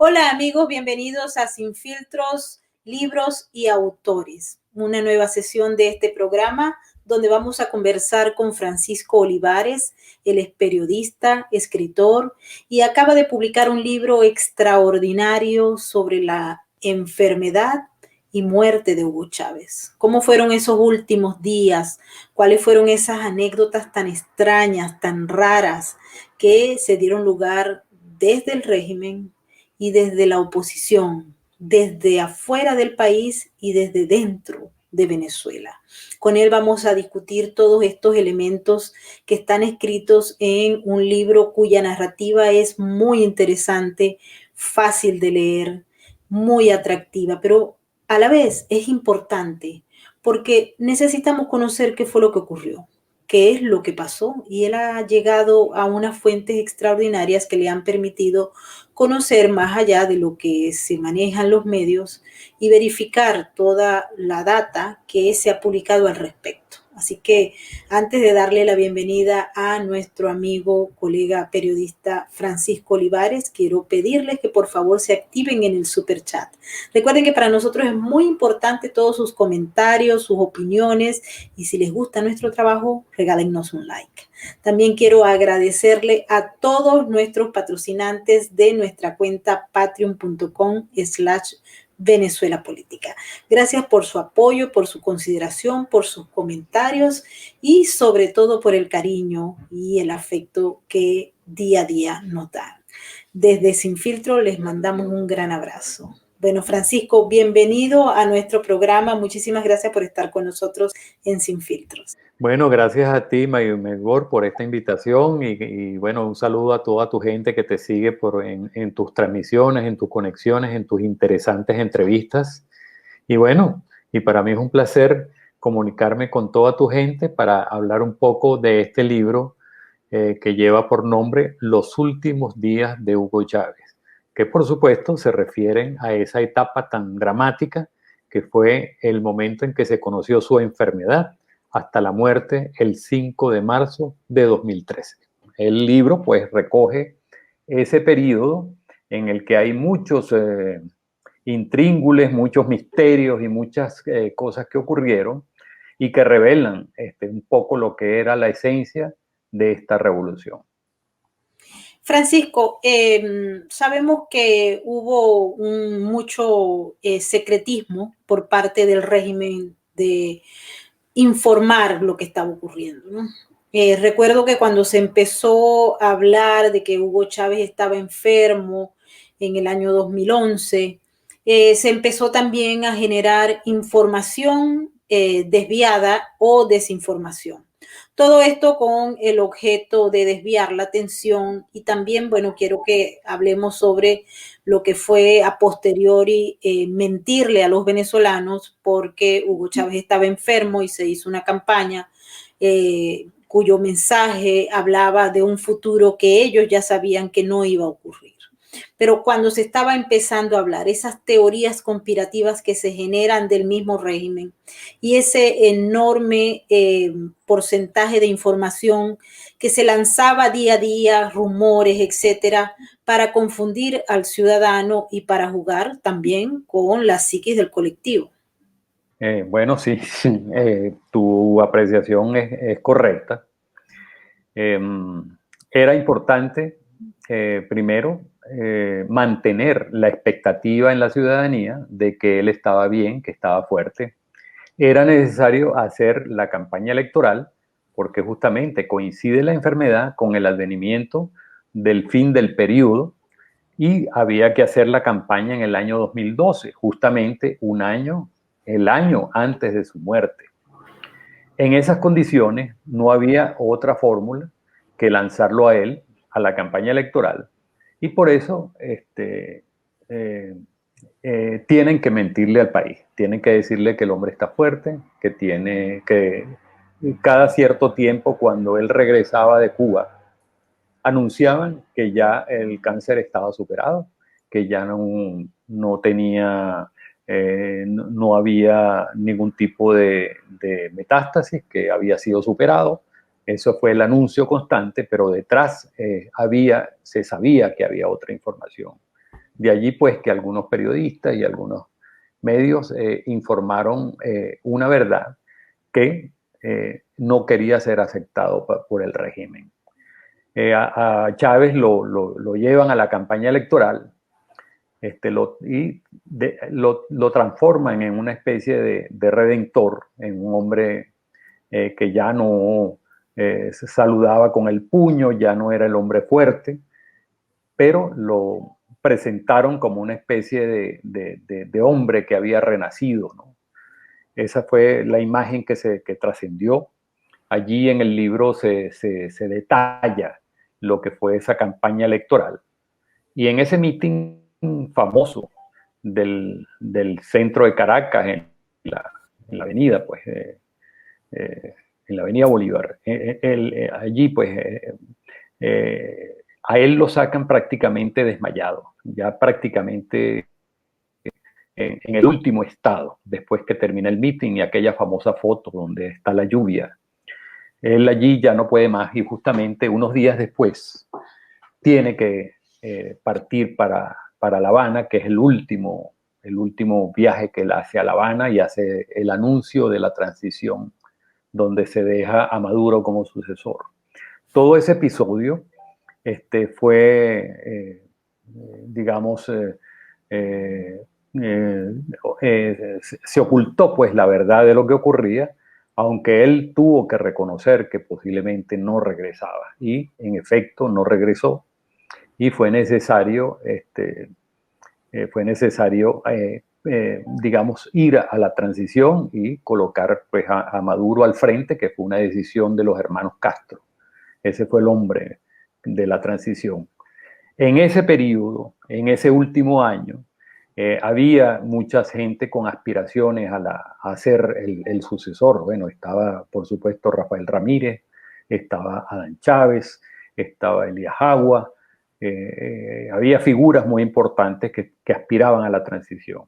Hola amigos, bienvenidos a Sin Filtros, Libros y Autores, una nueva sesión de este programa donde vamos a conversar con Francisco Olivares. Él es periodista, escritor y acaba de publicar un libro extraordinario sobre la enfermedad y muerte de Hugo Chávez. ¿Cómo fueron esos últimos días? ¿Cuáles fueron esas anécdotas tan extrañas, tan raras que se dieron lugar desde el régimen y desde la oposición, desde afuera del país y desde dentro de Venezuela? Con él vamos a discutir todos estos elementos que están escritos en un libro cuya narrativa es muy interesante, fácil de leer, muy atractiva, pero a la vez es importante porque necesitamos conocer qué fue lo que ocurrió, qué es lo que pasó, y él ha llegado a unas fuentes extraordinarias que le han permitido conocer más allá de lo que se maneja en los medios y verificar toda la data que se ha publicado al respecto. Así que antes de darle la bienvenida a nuestro amigo, colega periodista Francisco Olivares, quiero pedirles que por favor se activen en el super chat. Recuerden que para nosotros es muy importante todos sus comentarios, sus opiniones, y si les gusta nuestro trabajo, regálennos un like. También quiero agradecerle a todos nuestros patrocinantes de nuestra cuenta patreon.com/Venezuela Política. Gracias por su apoyo, por su consideración, por sus comentarios y sobre todo por el cariño y el afecto que día a día nos dan. Desde Sin Filtro les mandamos un gran abrazo. Bueno, Francisco, bienvenido a nuestro programa. Muchísimas gracias por estar con nosotros en Sin Filtros. Bueno, gracias a ti, Mayor, por esta invitación y bueno, un saludo a toda tu gente que te sigue en tus transmisiones, en tus conexiones, en tus interesantes entrevistas. Y bueno, y para mí es un placer comunicarme con toda tu gente para hablar un poco de este libro que lleva por nombre Los últimos días de Hugo Chávez, que por supuesto se refieren a esa etapa tan dramática que fue el momento en que se conoció su enfermedad hasta la muerte el 5 de marzo de 2013. El libro pues recoge ese periodo en el que hay muchos intríngules, muchos misterios y muchas cosas que ocurrieron y que revelan un poco lo que era la esencia de esta revolución. Francisco, sabemos que hubo mucho secretismo por parte del régimen de informar lo que estaba ocurriendo, ¿no? Recuerdo que cuando se empezó a hablar de que Hugo Chávez estaba enfermo en el año 2011, se empezó también a generar información desviada o desinformación. Todo esto con el objeto de desviar la atención, y también, bueno, quiero que hablemos sobre lo que fue a posteriori mentirle a los venezolanos porque Hugo Chávez estaba enfermo y se hizo una campaña cuyo mensaje hablaba de un futuro que ellos ya sabían que no iba a ocurrir. Pero cuando se estaba empezando a hablar, esas teorías conspirativas que se generan del mismo régimen y ese enorme porcentaje de información que se lanzaba día a día, rumores, etcétera, para confundir al ciudadano y para jugar también con la psiquis del colectivo. Bueno, sí, tu apreciación es correcta. Era importante, primero, mantener la expectativa en la ciudadanía de que él estaba bien, que estaba fuerte. Era necesario hacer la campaña electoral porque justamente coincide la enfermedad con el advenimiento del fin del periodo y había que hacer la campaña en el año 2012, justamente el año antes de su muerte. En esas condiciones no había otra fórmula que lanzarlo a él, a la campaña electoral, y por eso tienen que mentirle al país, tienen que decirle que el hombre está fuerte, que cada cierto tiempo cuando él regresaba de Cuba, anunciaban que ya el cáncer estaba superado, que ya no tenía, no había ningún tipo de metástasis, que había sido superado. Eso fue el anuncio constante, pero detrás se sabía que había otra información. De allí pues que algunos periodistas y algunos medios informaron una verdad que no quería ser aceptado por el régimen. A Chávez lo llevan a la campaña electoral lo transforman en una especie de redentor, en un hombre que ya no se saludaba con el puño, ya no era el hombre fuerte, pero lo presentaron como una especie de hombre que había renacido, ¿no? Esa fue la imagen que trascendió. Allí en el libro se detalla lo que fue esa campaña electoral. Y en ese mitin famoso del centro de Caracas, en la avenida, pues, en la avenida Bolívar, allí, pues, a él lo sacan prácticamente desmayado, ya prácticamente en el último estado, después que termina el mitin y aquella famosa foto donde está la lluvia. Él allí ya no puede más y justamente unos días después tiene que partir para La Habana, que es el último viaje que él hace a La Habana y hace el anuncio de la transición, donde se deja a Maduro como sucesor. Todo ese episodio fue, digamos, se ocultó pues la verdad de lo que ocurría, aunque él tuvo que reconocer que posiblemente no regresaba. Y en efecto no regresó y fue necesario, digamos, ir a la transición y colocar pues, a Maduro al frente, que fue una decisión de los hermanos Castro. Ese fue el hombre de la transición. En ese periodo, en ese último año, había mucha gente con aspiraciones a ser el sucesor. Bueno, estaba, por supuesto, Rafael Ramírez, estaba Adán Chávez, estaba Elías Agua, había figuras muy importantes que aspiraban a la transición.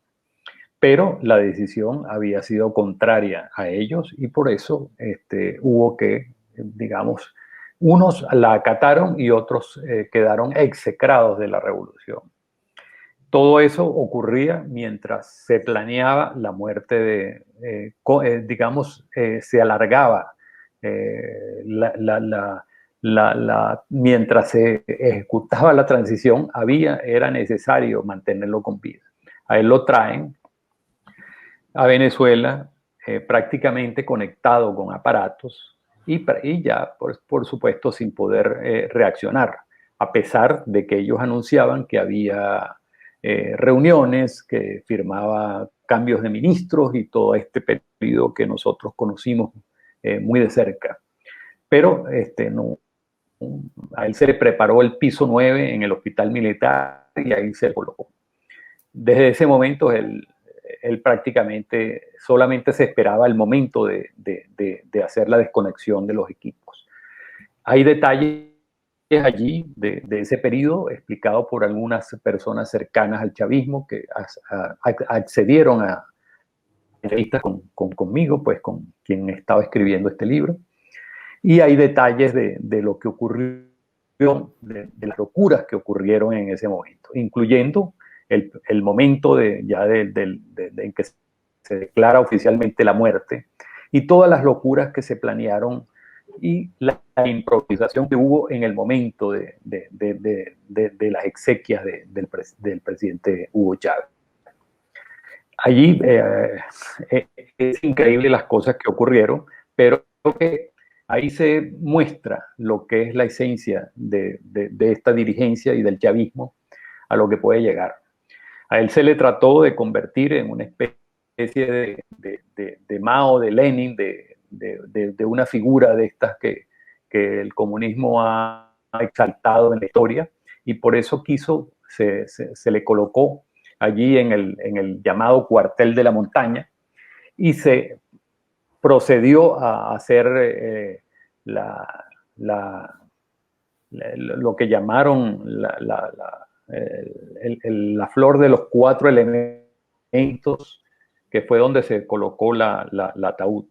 Pero la decisión había sido contraria a ellos y por eso hubo que, digamos, unos la acataron y otros quedaron execrados de la revolución. Todo eso ocurría mientras se planeaba la muerte digamos, se alargaba mientras se ejecutaba la transición, era necesario mantenerlo con vida. A él lo traen a Venezuela prácticamente conectado con aparatos y ya, por supuesto, sin poder reaccionar, a pesar de que ellos anunciaban que había reuniones, que firmaba cambios de ministros y todo este periodo que nosotros conocimos muy de cerca. Pero a él se le preparó el piso 9 en el hospital militar y ahí se colocó. Desde ese momento él prácticamente solamente se esperaba el momento de hacer la desconexión de los equipos. Hay detalles allí de ese periodo explicado por algunas personas cercanas al chavismo que accedieron a entrevistas conmigo, pues con quien estaba escribiendo este libro. Y hay detalles de lo que ocurrió, de las locuras que ocurrieron en ese momento, incluyendo el momento en que se declara oficialmente la muerte y todas las locuras que se planearon y la improvisación que hubo en el momento de las exequias del presidente Hugo Chávez. Allí es increíble las cosas que ocurrieron, pero creo que ahí se muestra lo que es la esencia de esta dirigencia y del chavismo a lo que puede llegar. A él se le trató de convertir en una especie de Mao, de Lenin, de una figura de estas que el comunismo ha exaltado en la historia y por eso se le colocó allí en el llamado cuartel de la montaña y se procedió a hacer lo que llamaron la flor de los 4 elementos, que fue donde se colocó la ataúd.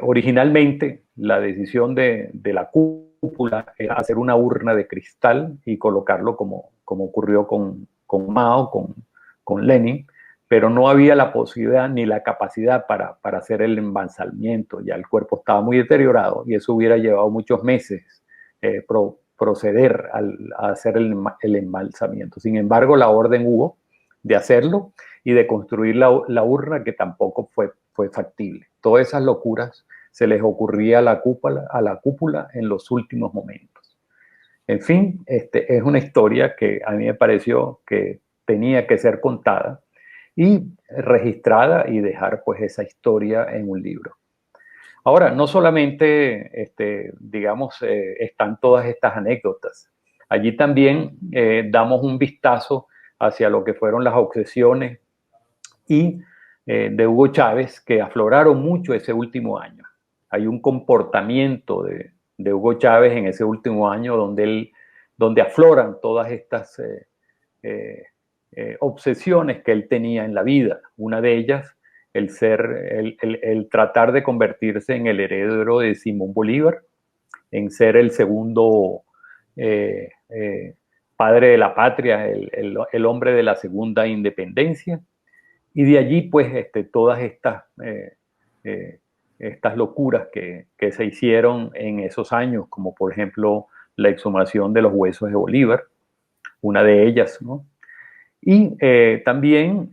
Originalmente, la decisión de la cúpula era hacer una urna de cristal y colocarlo como ocurrió con con Mao, con Lenin, pero no había la posibilidad ni la capacidad para hacer el embalsamamiento. Ya el cuerpo estaba muy deteriorado y eso hubiera llevado muchos meses proceder a hacer el embalsamiento. Sin embargo, la orden hubo de hacerlo y de construir la urna, que tampoco fue factible. Todas esas locuras se les ocurría a la cúpula en los últimos momentos. En fin, es una historia que a mí me pareció que tenía que ser contada y registrada y dejar pues esa historia en un libro. Ahora, no solamente, digamos, están todas estas anécdotas. Allí también damos un vistazo hacia lo que fueron las obsesiones y de Hugo Chávez, que afloraron mucho ese último año. Hay un comportamiento de Hugo Chávez en ese último año donde afloran todas estas obsesiones que él tenía en la vida. Una de ellas, el tratar de convertirse en el heredero de Simón Bolívar, en ser el segundo padre de la patria, el hombre de la segunda independencia. Y de allí, pues, todas estas locuras que se hicieron en esos años, como por ejemplo la exhumación de los huesos de Bolívar, una de ellas, ¿no? Y también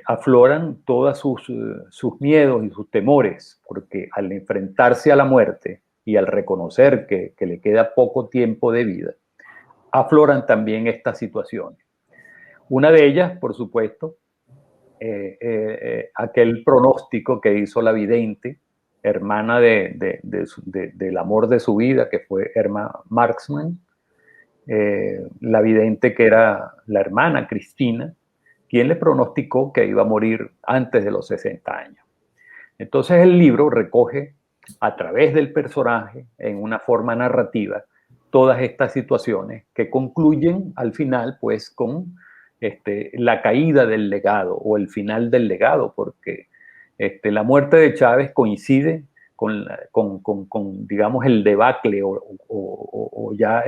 afloran todos sus miedos y sus temores, porque al enfrentarse a la muerte y al reconocer que le queda poco tiempo de vida, afloran también estas situaciones. Una de ellas, por supuesto, aquel pronóstico que hizo la vidente, hermana del amor de su vida, que fue Irma Marksman, la vidente que era la hermana Cristina, quien le pronosticó que iba a morir antes de los 60 años. Entonces el libro recoge a través del personaje, en una forma narrativa, todas estas situaciones que concluyen al final pues con la caída del legado o el final del legado, porque la muerte de Chávez coincide con digamos, el debacle o ya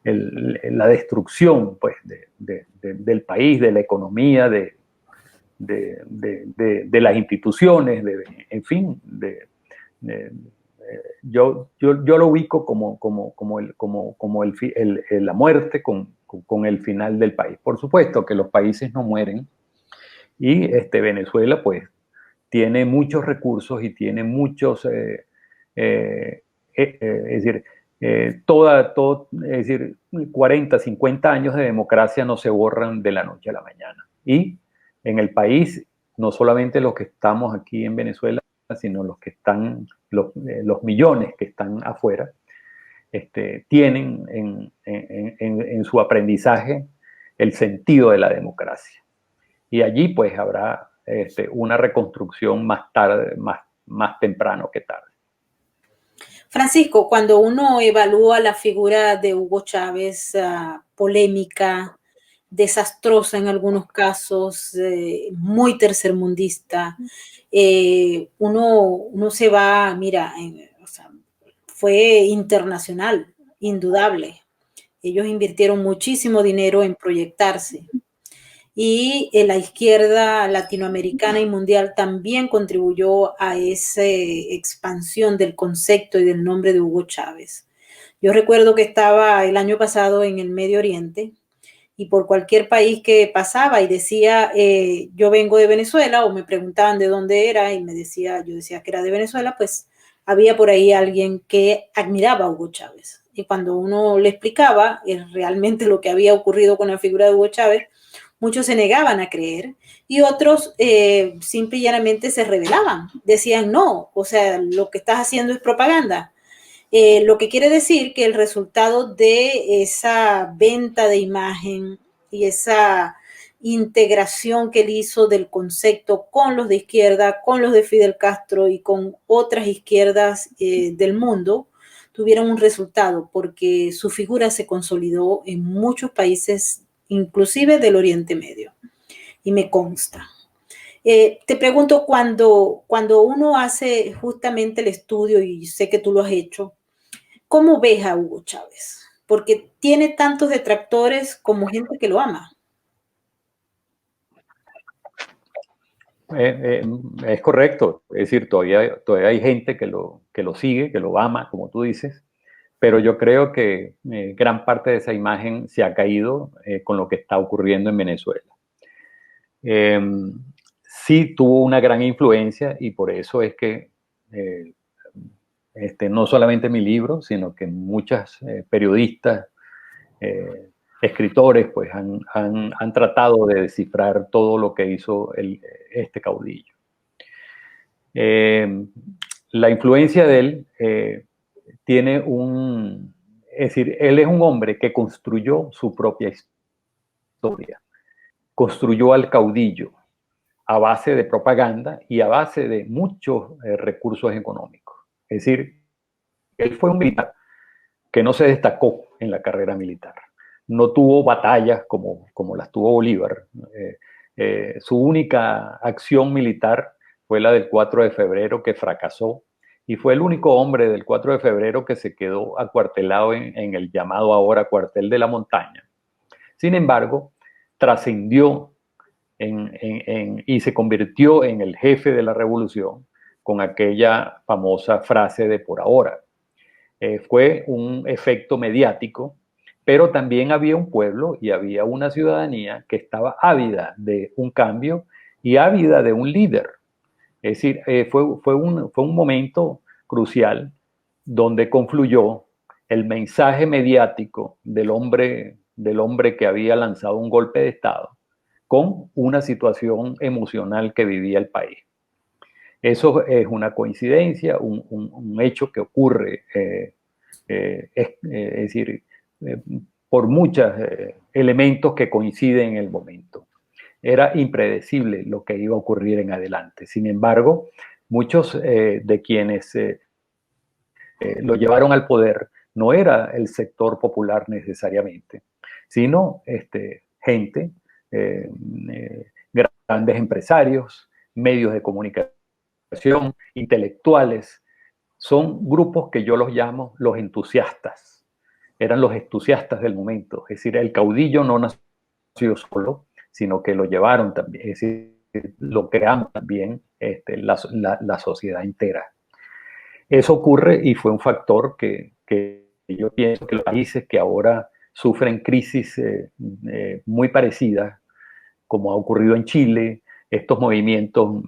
la destrucción pues, del país, de la economía, de las instituciones, en fin, yo lo ubico como la muerte con el final del país. Por supuesto que los países no mueren y Venezuela pues tiene muchos recursos y tiene muchos, es decir, es decir, 40, 50 años de democracia no se borran de la noche a la mañana. Y en el país, no solamente los que estamos aquí en Venezuela, sino los que están, los millones que están afuera, tienen en su aprendizaje el sentido de la democracia. Y allí pues habrá una reconstrucción más tarde, más temprano que tarde. Francisco, cuando uno evalúa la figura de Hugo Chávez, polémica, desastrosa en algunos casos, muy tercermundista, uno se va, mira, o sea, fue internacional, indudable. Ellos invirtieron muchísimo dinero en proyectarse. Y la izquierda latinoamericana y mundial también contribuyó a esa expansión del concepto y del nombre de Hugo Chávez. Yo recuerdo que estaba el año pasado en el Medio Oriente y por cualquier país que pasaba y decía, yo vengo de Venezuela, o me preguntaban de dónde era y yo decía que era de Venezuela, pues había por ahí alguien que admiraba a Hugo Chávez. Y cuando uno le explicaba realmente lo que había ocurrido con la figura de Hugo Chávez, muchos se negaban a creer y otros simple y llanamente se rebelaban. Decían, no, o sea, lo que estás haciendo es propaganda. Lo que quiere decir que el resultado de esa venta de imagen y esa integración que él hizo del concepto con los de izquierda, con los de Fidel Castro y con otras izquierdas del mundo, tuvieron un resultado porque su figura se consolidó en muchos países, inclusive del Oriente Medio, y me consta. Te pregunto, cuando uno hace justamente el estudio, y sé que tú lo has hecho, ¿cómo ves a Hugo Chávez? Porque tiene tantos detractores como gente que lo ama. Es correcto, es decir, todavía hay gente que lo sigue, que lo ama, como tú dices, pero yo creo que gran parte de esa imagen se ha caído con lo que está ocurriendo en Venezuela. Eh, sí tuvo una gran influencia y por eso es que eh, no solamente mi libro, sino que muchas periodistas, escritores, pues han tratado de descifrar todo lo que hizo este caudillo. La influencia de él tiene es decir, él es un hombre que construyó su propia historia, construyó al caudillo a base de propaganda y a base de muchos recursos económicos. Es decir, él fue un militar que no se destacó en la carrera militar. No tuvo batallas como las tuvo Bolívar. Su única acción militar fue la del 4 de febrero, que fracasó, y fue el único hombre del 4 de febrero que se quedó acuartelado en el llamado ahora cuartel de la montaña. Sin embargo, trascendió y se convirtió en el jefe de la revolución con aquella famosa frase de por ahora. Fue un efecto mediático, pero también había un pueblo y había una ciudadanía que estaba ávida de un cambio y ávida de un líder. Es decir, fue un momento crucial donde confluyó el mensaje mediático del hombre que había lanzado un golpe de Estado con una situación emocional que vivía el país. Eso es una coincidencia, un hecho que ocurre, es decir, por muchos elementos que coinciden en el momento. Era impredecible lo que iba a ocurrir en adelante. Sin embargo, muchos de quienes lo llevaron al poder no era el sector popular necesariamente, sino gente, eh, grandes empresarios, medios de comunicación, intelectuales. Son grupos que yo los llamo los entusiastas. Eran los entusiastas del momento. Es decir, el caudillo no nació solo, sino que lo llevaron también. Es decir, lo creamos también la sociedad entera. Eso ocurre y fue un factor que yo pienso que los países que ahora sufren crisis muy parecidas, como ha ocurrido en Chile, estos movimientos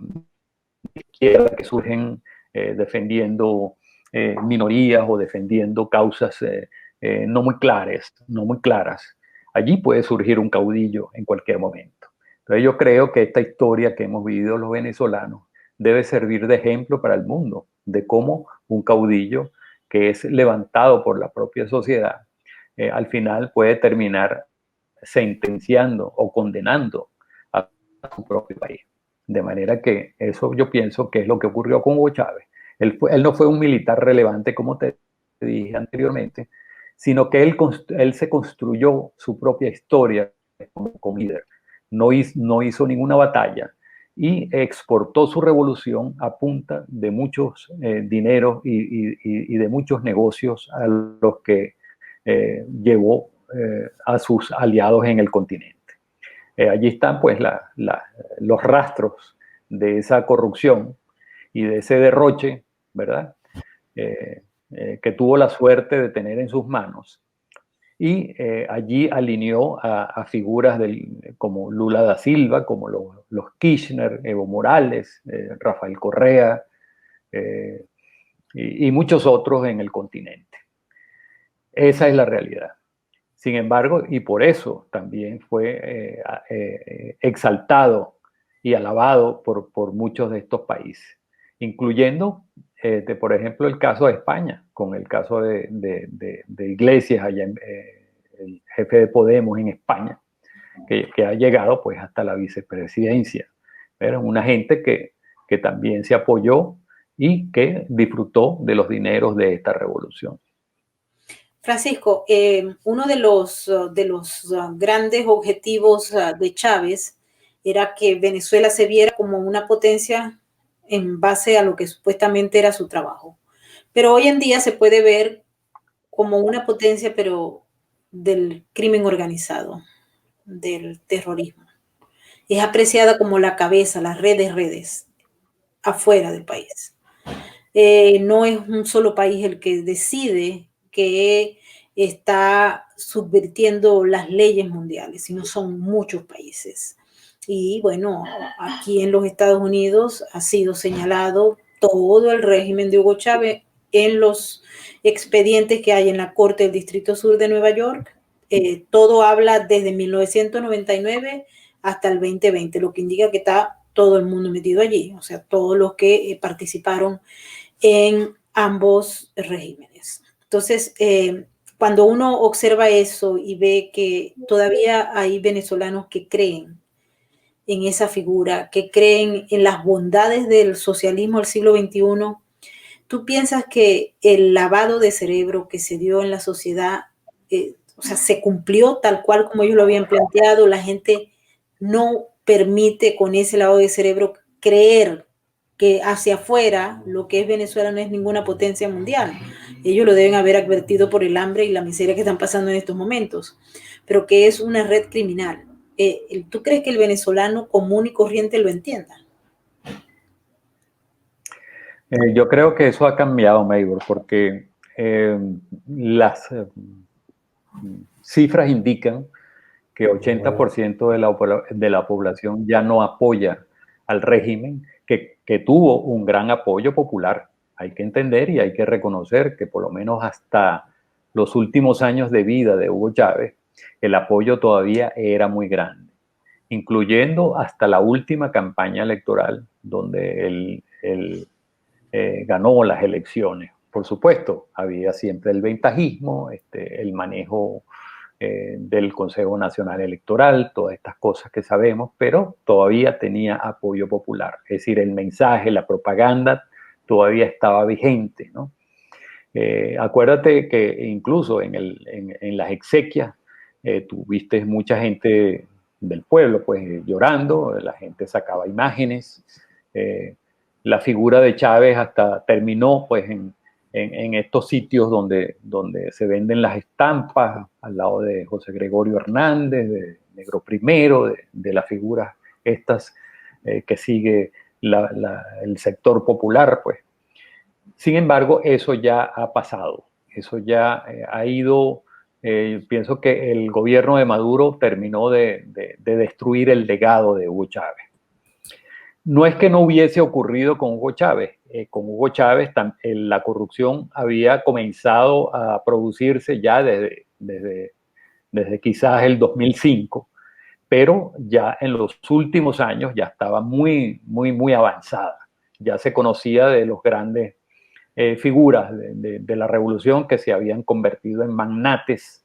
de izquierda que surgen defendiendo minorías o defendiendo causas no muy claras. Allí puede surgir un caudillo en cualquier momento. Entonces yo creo que esta historia que hemos vivido los venezolanos debe servir de ejemplo para el mundo, de cómo un caudillo que es levantado por la propia sociedad, al final puede terminar sentenciando o condenando a su propio país. De manera que eso yo pienso que es lo que ocurrió con Hugo Chávez. Él no fue un militar relevante, como te dije anteriormente, sino que él se construyó su propia historia como líder. No hizo ninguna batalla y exportó su revolución a punta de muchos dineros y de muchos negocios a los que llevó a sus aliados en el continente. Allí están pues los rastros de esa corrupción y de ese derroche, ¿verdad? Que tuvo la suerte de tener en sus manos. Y allí alineó a figuras como Lula da Silva, como los Kirchner, Evo Morales, Rafael Correa y muchos otros en el continente. Esa es la realidad. Sin embargo, y por eso también fue exaltado y alabado por muchos de estos países, incluyendo, por ejemplo, el caso de España, con el caso de Iglesias, allá el jefe de Podemos en España, que ha llegado pues hasta la vicepresidencia. Era una gente que también se apoyó y que disfrutó de los dineros de esta revolución. Francisco, uno de los grandes objetivos de Chávez era que Venezuela se viera como una potencia en base a lo que supuestamente era su trabajo. Pero hoy en día se puede ver como una potencia, pero del crimen organizado, del terrorismo. es apreciada como la cabeza, la red de redes afuera del país. No es un solo país el que decide que está subvirtiendo las leyes mundiales, sino son muchos países. Y bueno, aquí en los Estados Unidos ha sido señalado todo el régimen de Hugo Chávez en los expedientes que hay en la Corte del Distrito Sur de Nueva York. Todo habla desde 1999 hasta el 2020, lo que indica que está todo el mundo metido allí, o sea, todos los que participaron en ambos regímenes. Entonces, cuando uno observa eso y ve que todavía hay venezolanos que creen en esa figura, que creen en las bondades del socialismo del siglo XXI, ¿tú piensas que el lavado de cerebro que se dio en la sociedad, o sea, se cumplió tal cual como ellos lo habían planteado? La gente no permite con ese lavado de cerebro creer que hacia afuera lo que es Venezuela no es ninguna potencia mundial. Ellos lo deben haber advertido por el hambre y la miseria que están pasando en estos momentos, pero que es una red criminal. ¿Tú crees que el venezolano común y corriente lo entienda? Yo creo que eso ha cambiado, Maybor, porque las cifras indican que 80% de la población ya no apoya al régimen, que tuvo un gran apoyo popular. Hay que entender y hay que reconocer que por lo menos hasta los últimos años de vida de Hugo Chávez, el apoyo todavía era muy grande, incluyendo hasta la última campaña electoral donde él ganó las elecciones. Por supuesto, había siempre el ventajismo, el manejo del Consejo Nacional Electoral, todas estas cosas que sabemos, pero todavía tenía apoyo popular. Es decir, el mensaje, la propaganda todavía estaba vigente, ¿no? Acuérdate que incluso en las exequias tuviste mucha gente del pueblo pues llorando, la gente sacaba imágenes, la figura de Chávez hasta terminó pues en estos sitios donde se venden las estampas, al lado de José Gregorio Hernández, de Negro Primero, de las figuras estas que sigue el sector popular, pues. Sin embargo, eso ya ha pasado, eso ya ha ido, pienso que el gobierno de Maduro terminó de destruir el legado de Hugo Chávez. No es que no hubiese ocurrido con Hugo Chávez. Con Hugo Chávez la corrupción había comenzado a producirse ya desde quizás el 2005, pero ya en los últimos años ya estaba muy avanzada. Ya se conocía de los grandes figuras de la revolución que se habían convertido en magnates.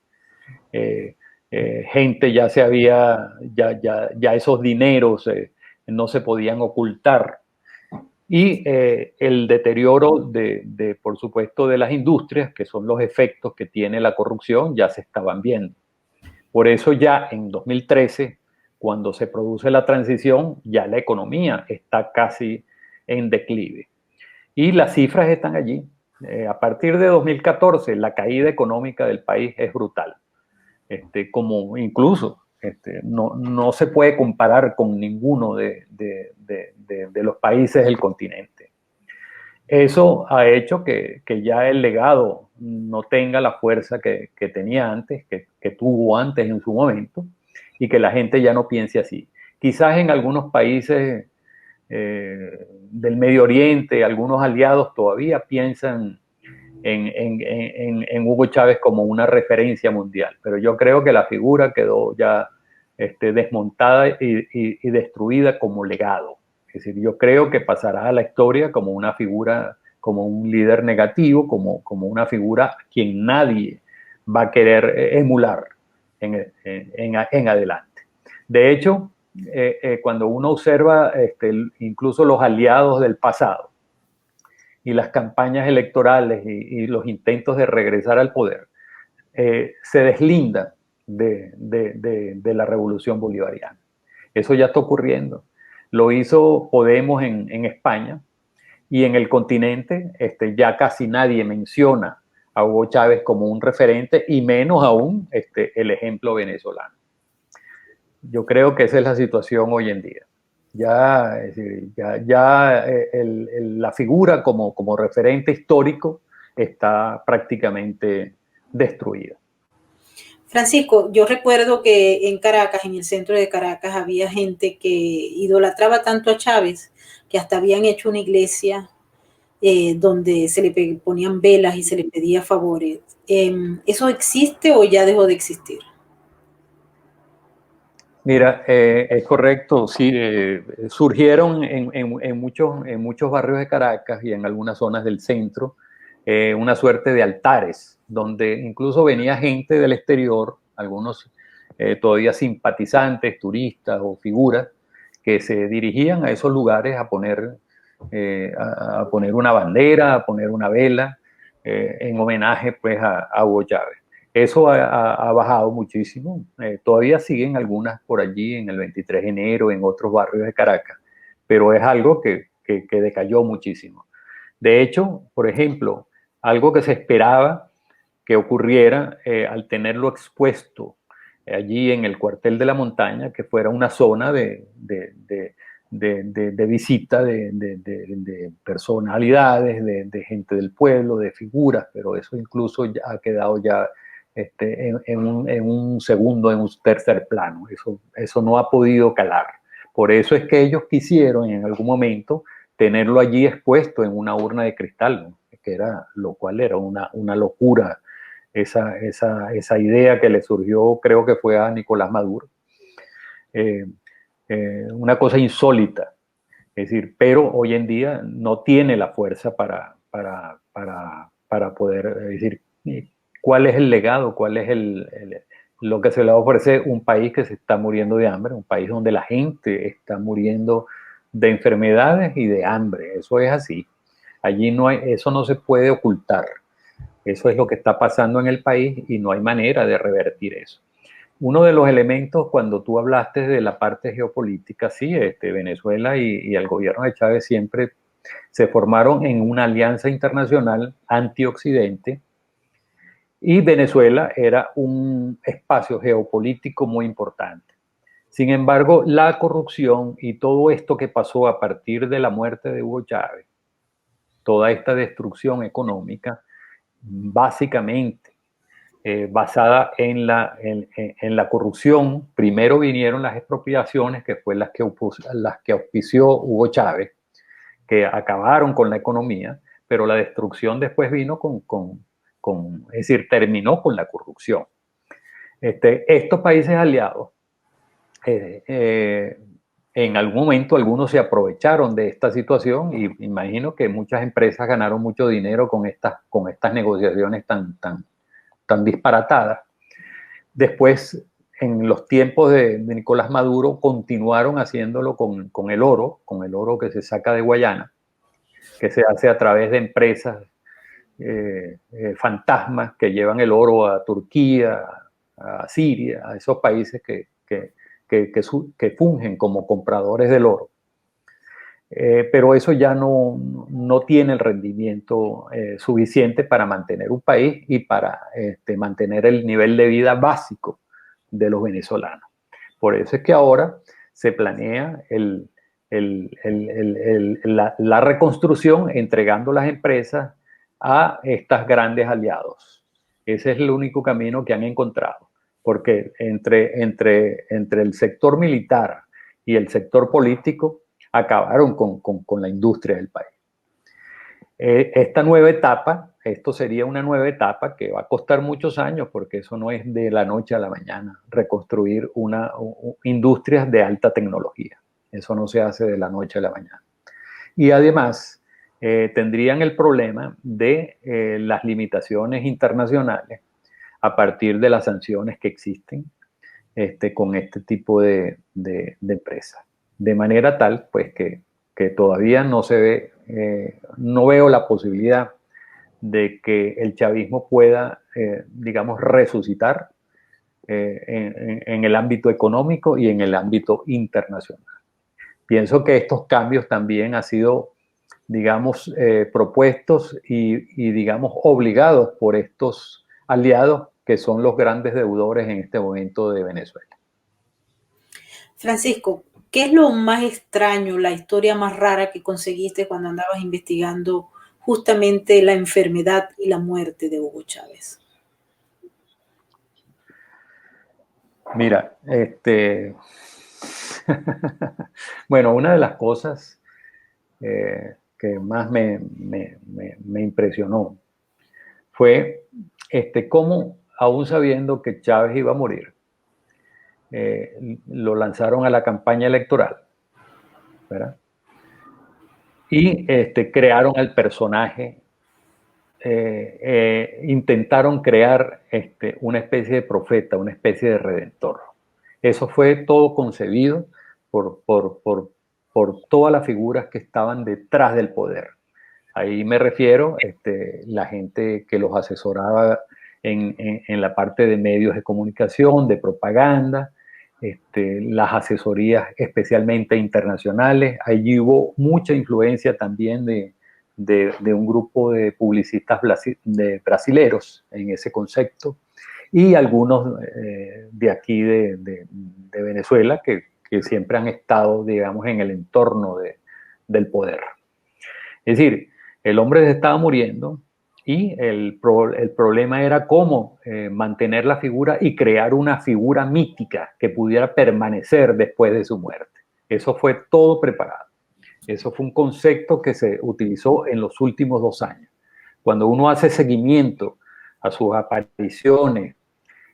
Gente ya se había, ya esos dineros no se podían ocultar. Y el deterioro por supuesto, de las industrias, que son los efectos que tiene la corrupción, ya se estaban viendo. Por eso ya en 2013, cuando se produce la transición, ya la economía está casi en declive. Y las cifras están allí. A partir de 2014, la caída económica del país es brutal. Como incluso no se puede comparar con ninguno de los países del continente. Eso ha hecho que ya el legado no tenga la fuerza que tenía antes, que tuvo antes en su momento, y que la gente ya no piense así. Quizás en algunos países del Medio Oriente, algunos aliados todavía piensan en Hugo Chávez como una referencia mundial, pero yo creo que la figura quedó ya desmontada y destruida como legado. Es decir, yo creo que pasará a la historia como una figura, como un líder negativo, como una figura a quien nadie va a querer emular en adelante. De hecho, cuando uno observa incluso los aliados del pasado y las campañas electorales y los intentos de regresar al poder, se deslindan de la revolución bolivariana. Eso ya está ocurriendo. Lo hizo Podemos en España, y en el continente ya casi nadie menciona a Hugo Chávez como un referente, y menos aún el ejemplo venezolano. Yo creo que esa es la situación hoy en día. Ya, es decir, la figura como referente histórico está prácticamente destruida. Francisco, yo recuerdo que en Caracas, en el centro de Caracas, había gente que idolatraba tanto a Chávez que hasta habían hecho una iglesia donde se le ponían velas y se le pedía favores. ¿Eso existe o ya dejó de existir? Mira, es correcto, sí, surgieron en muchos barrios de Caracas y en algunas zonas del centro una suerte de altares, donde incluso venía gente del exterior, algunos todavía simpatizantes, turistas o figuras, que se dirigían a esos lugares a poner una bandera, a poner una vela, en homenaje pues a Hugo Chávez. Eso ha bajado muchísimo. Todavía siguen algunas por allí en el 23 de enero, en otros barrios de Caracas, pero es algo que decayó muchísimo. De hecho, por ejemplo, algo que se esperaba que ocurriera al tenerlo expuesto allí en el cuartel de la montaña, que fuera una zona de visita de personalidades, de gente del pueblo, de figuras, pero eso incluso ya ha quedado ya en un segundo, en un tercer plano. Eso no ha podido calar. Por eso es que ellos quisieron en algún momento tenerlo allí expuesto en una urna de cristal, ¿no? Lo cual era una locura, esa idea que le surgió, creo que fue a Nicolás Maduro. Eh, una cosa insólita, es decir, pero hoy en día no tiene la fuerza para poder decir cuál es el legado, cuál es lo que se le ofrece un país que se está muriendo de hambre, un país donde la gente está muriendo de enfermedades y de hambre. Eso es así. Allí no hay, eso no se puede ocultar. Eso es lo que está pasando en el país y no hay manera de revertir eso. Uno de los elementos, cuando tú hablaste de la parte geopolítica, sí, Venezuela y el gobierno de Chávez siempre se formaron en una alianza internacional antioccidente y Venezuela era un espacio geopolítico muy importante. Sin embargo, la corrupción y todo esto que pasó a partir de la muerte de Hugo Chávez, toda esta destrucción económica, básicamente basada en la corrupción. Primero vinieron las expropiaciones, que fue las que auspició Hugo Chávez, que acabaron con la economía, pero la destrucción después vino es decir, terminó con la corrupción. Estos países aliados, en algún momento algunos se aprovecharon de esta situación y imagino que muchas empresas ganaron mucho dinero con estas negociaciones tan disparatadas. Después, en los tiempos de Nicolás Maduro, continuaron haciéndolo con el oro que se saca de Guayana, que se hace a través de empresas fantasmas que llevan el oro a Turquía, a Siria, a esos países que fungen como compradores del oro. Pero eso ya no tiene el rendimiento suficiente para mantener un país y para mantener el nivel de vida básico de los venezolanos. Por eso es que ahora se planea la reconstrucción entregando las empresas a estas grandes aliados. Ese es el único camino que han encontrado, porque entre el sector militar y el sector político acabaron con la industria del país. Esta nueva etapa, esto sería una nueva etapa que va a costar muchos años porque eso no es de la noche a la mañana, reconstruir industrias de alta tecnología. Eso no se hace de la noche a la mañana. Y además tendrían el problema de las limitaciones internacionales a partir de las sanciones que existen con este tipo de empresas. De manera tal, pues, que todavía no se ve, no veo la posibilidad de que el chavismo pueda, digamos, resucitar en el ámbito económico y en el ámbito internacional. Pienso que estos cambios también han sido, digamos, propuestos y, digamos, obligados por estos aliados que son los grandes deudores en este momento de Venezuela. Francisco, ¿qué es lo más extraño, la historia más rara que conseguiste cuando andabas investigando justamente la enfermedad y la muerte de Hugo Chávez? Mira, bueno, una de las cosas que más me impresionó fue cómo, aún sabiendo que Chávez iba a morir, lo lanzaron a la campaña electoral, ¿verdad? Y crearon al personaje, intentaron crear una especie de profeta, una especie de redentor. Eso fue todo concebido por todas las figuras que estaban detrás del poder. Ahí me refiero, la gente que los asesoraba en la parte de medios de comunicación, de propaganda, las asesorías especialmente internacionales. Allí hubo mucha influencia también de un grupo de publicistas brasileros en ese concepto y algunos de aquí de Venezuela que siempre han estado, digamos, en el entorno del poder. Es decir, el hombre se estaba muriendo y el problema era cómo mantener la figura y crear una figura mítica que pudiera permanecer después de su muerte. Eso fue todo preparado. Eso fue un concepto que se utilizó en los últimos 2 años. Cuando uno hace seguimiento a sus apariciones,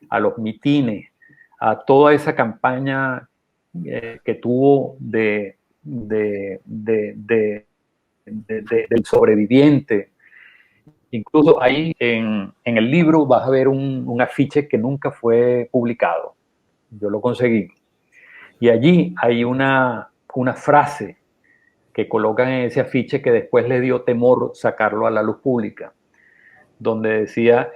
a los mitines, a toda esa campaña que tuvo del sobreviviente. Incluso ahí en el libro vas a ver un afiche que nunca fue publicado. Yo lo conseguí. Y allí hay una frase que colocan en ese afiche que después le dio temor sacarlo a la luz pública, donde decía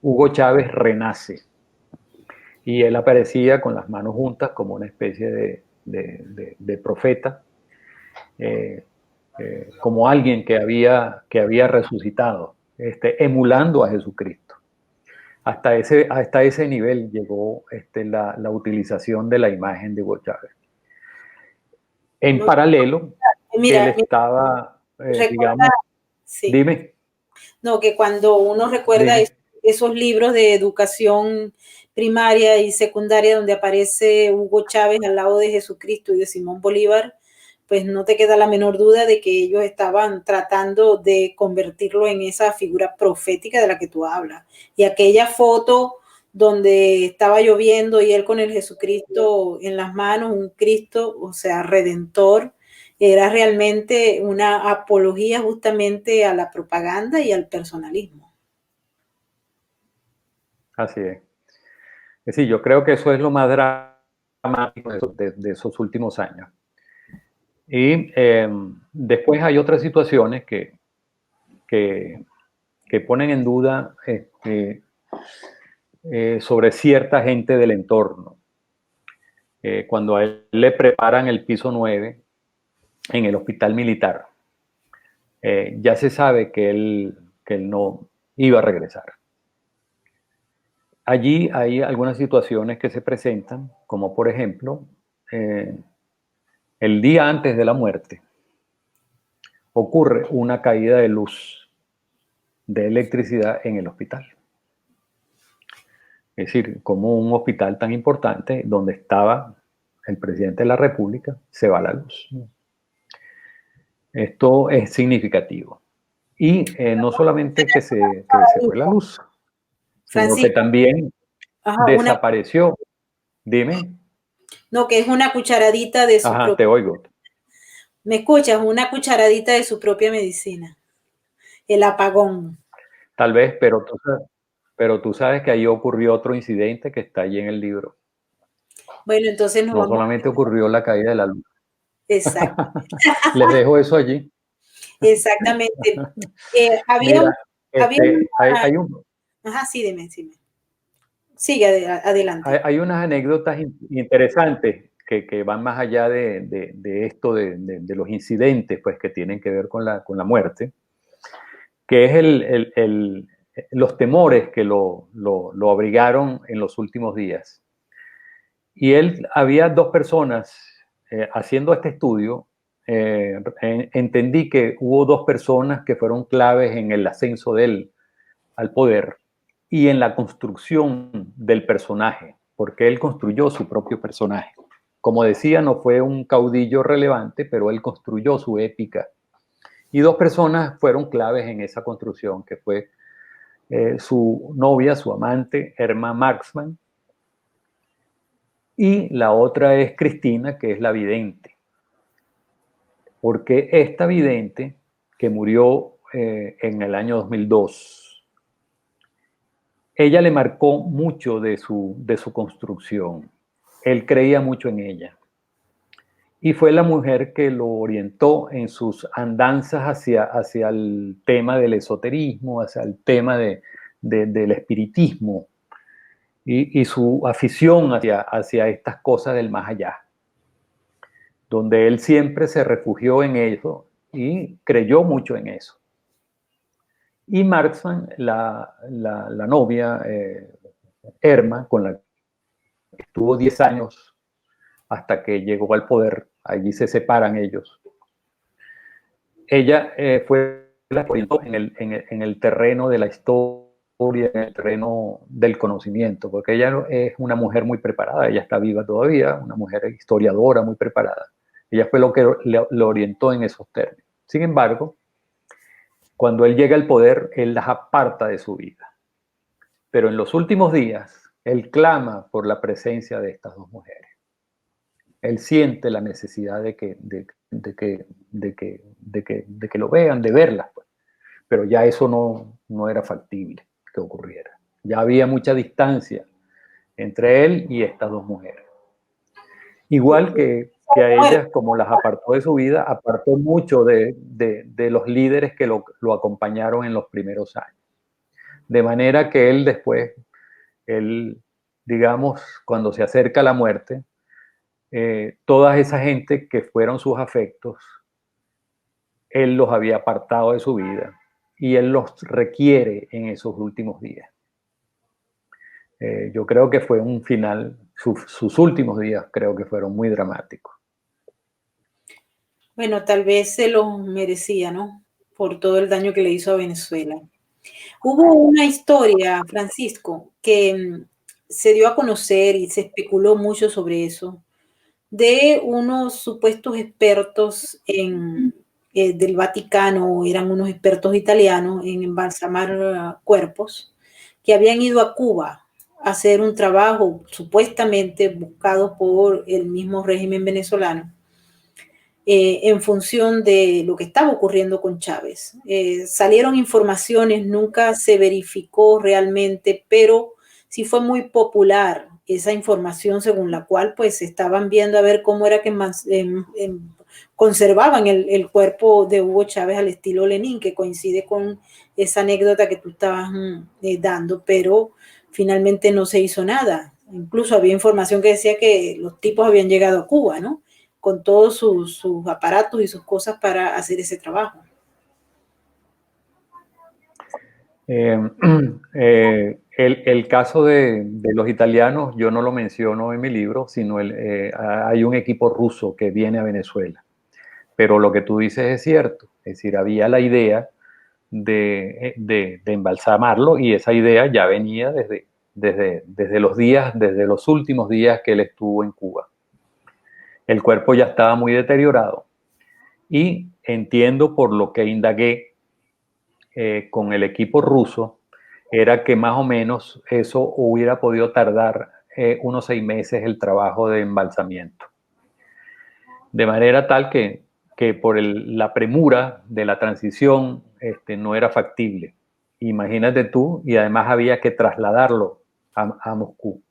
Hugo Chávez renace. Y él aparecía con las manos juntas como una especie de profeta, como alguien que había resucitado, emulando a Jesucristo. Hasta ese nivel llegó la utilización de la imagen de Hugo Chávez. En paralelo, Mira, él estaba, digamos, sí. dime. No, que cuando uno recuerda esos libros de educación primaria y secundaria donde aparece Hugo Chávez al lado de Jesucristo y de Simón Bolívar, pues no te queda la menor duda de que ellos estaban tratando de convertirlo en esa figura profética de la que tú hablas. Y aquella foto donde estaba lloviendo y él con el Jesucristo en las manos, un Cristo, o sea, redentor, era realmente una apología justamente a la propaganda y al personalismo. Así es. Es decir, yo creo que eso es lo más dramático de esos últimos años. Y después hay otras situaciones que ponen en duda sobre cierta gente del entorno. Cuando a él le preparan el piso 9 en el hospital militar, ya se sabe que él no iba a regresar. Allí hay algunas situaciones que se presentan, como por ejemplo, el día antes de la muerte ocurre una caída de luz de electricidad en el hospital. Es decir, como un hospital tan importante donde estaba el presidente de la República, se va la luz. Esto es significativo. Y no solamente que se fue la luz, sino que también desapareció. Dime. No, que es una cucharadita de su propia. Te oigo. ¿Me escuchas? Una cucharadita de su propia medicina. El apagón. Tal vez, pero tú sabes que ahí ocurrió otro incidente que está allí en el libro. Bueno, entonces no solamente ocurrió la caída de la luz. Exacto. Les dejo eso allí. Exactamente. Mira, hay un... Ajá, sí, dime. Sigue adelante. Hay unas anécdotas interesantes que van más allá de esto, de los incidentes pues, que tienen que ver con la muerte, que es los temores que lo abrigaron en los últimos días. Y había dos personas haciendo este estudio. Entendí que hubo dos personas que fueron claves en el ascenso de él al poder y en la construcción del personaje, porque él construyó su propio personaje. Como decía, no fue un caudillo relevante, pero él construyó su épica. Y dos personas fueron claves en esa construcción, que fue su novia, su amante, Irma Marksman, y la otra es Cristina, que es la vidente. Porque esta vidente, que murió en el año 2002, ella le marcó mucho de su construcción. Él creía mucho en ella. Y fue la mujer que lo orientó en sus andanzas hacia el tema del esoterismo, hacia el tema del espiritismo y su afición hacia estas cosas del más allá, donde él siempre se refugió en eso y creyó mucho en eso. Y Marksman, la novia, Irma, con la que estuvo 10 años hasta que llegó al poder, allí se separan ellos. Ella fue la que orientó en el terreno de la historia, en el terreno del conocimiento, porque ella es una mujer muy preparada, ella está viva todavía, una mujer historiadora muy preparada. Ella fue lo que lo orientó en esos términos. Sin embargo, cuando él llega al poder, él las aparta de su vida. Pero en los últimos días, él clama por la presencia de estas dos mujeres. Él siente la necesidad de que lo vean, de verlas, pues. Pero ya eso no era factible que ocurriera. Ya había mucha distancia entre él y estas dos mujeres. Igual que a ellas, como las apartó de su vida, apartó mucho de los líderes que lo acompañaron en los primeros años. De manera que él después, digamos, cuando se acerca a la muerte, toda esa gente que fueron sus afectos, él los había apartado de su vida y él los requiere en esos últimos días. Yo creo que fue un final, sus últimos días creo que fueron muy dramáticos. Bueno, tal vez se lo merecía, ¿no? Por todo el daño que le hizo a Venezuela. Hubo una historia, Francisco, que se dio a conocer y se especuló mucho sobre eso, de unos supuestos expertos del Vaticano, eran unos expertos italianos en embalsamar cuerpos, que habían ido a Cuba a hacer un trabajo supuestamente buscado por el mismo régimen venezolano, en función de lo que estaba ocurriendo con Chávez. Salieron informaciones, nunca se verificó realmente, pero sí fue muy popular esa información según la cual pues estaban viendo a ver cómo era que conservaban el cuerpo de Hugo Chávez al estilo Lenin, que coincide con esa anécdota que tú estabas dando, pero finalmente no se hizo nada. Incluso había información que decía que los tipos habían llegado a Cuba, ¿no? Con todos sus aparatos y sus cosas para hacer ese trabajo. El caso de los italianos yo no lo menciono en mi libro, sino hay un equipo ruso que viene a Venezuela. Pero lo que tú dices es cierto, es decir, había la idea de embalsamarlo y esa idea ya venía desde los últimos días que él estuvo en Cuba. El cuerpo ya estaba muy deteriorado y entiendo por lo que indagué con el equipo ruso, era que más o menos eso hubiera podido tardar unos 6 meses el trabajo de embalsamiento. De manera tal que por la premura de la transición no era factible. Imagínate tú, y además había que trasladarlo a Moscú.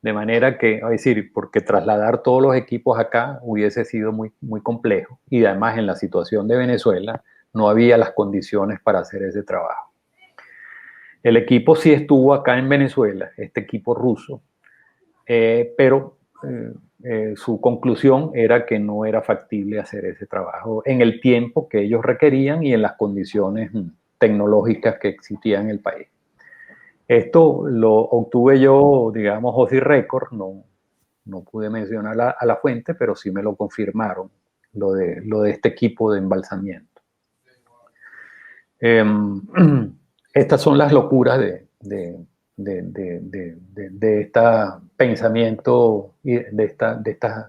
De manera que, es decir, porque trasladar todos los equipos acá hubiese sido muy, muy complejo. Y además en la situación de Venezuela no había las condiciones para hacer ese trabajo. El equipo sí estuvo acá en Venezuela, este equipo ruso, pero su conclusión era que no era factible hacer ese trabajo en el tiempo que ellos requerían y en las condiciones tecnológicas que existían en el país. Esto lo obtuve yo, digamos, off the record, no No pude mencionar a la fuente, pero sí me lo confirmaron, lo de este equipo de embalsamiento. Estas son las locuras de este pensamiento y de estas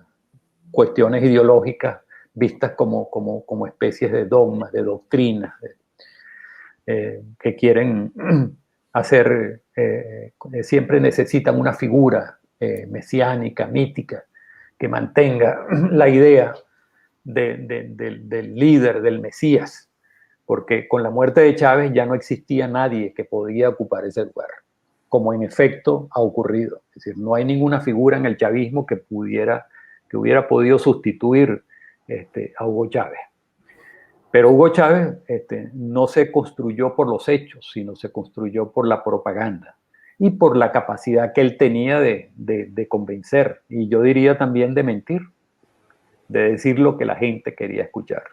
cuestiones ideológicas vistas como especies de dogmas, de doctrinas, que quieren hacer, siempre necesitan una figura mesiánica, mítica, que mantenga la idea del líder, del Mesías, porque con la muerte de Chávez ya no existía nadie que podía ocupar ese lugar, como en efecto ha ocurrido. Es decir, no hay ninguna figura en el chavismo que hubiera podido sustituir a Hugo Chávez. Pero Hugo Chávez no se construyó por los hechos, sino se construyó por la propaganda y por la capacidad que él tenía de convencer, y yo diría también de mentir, de decir lo que la gente quería escuchar.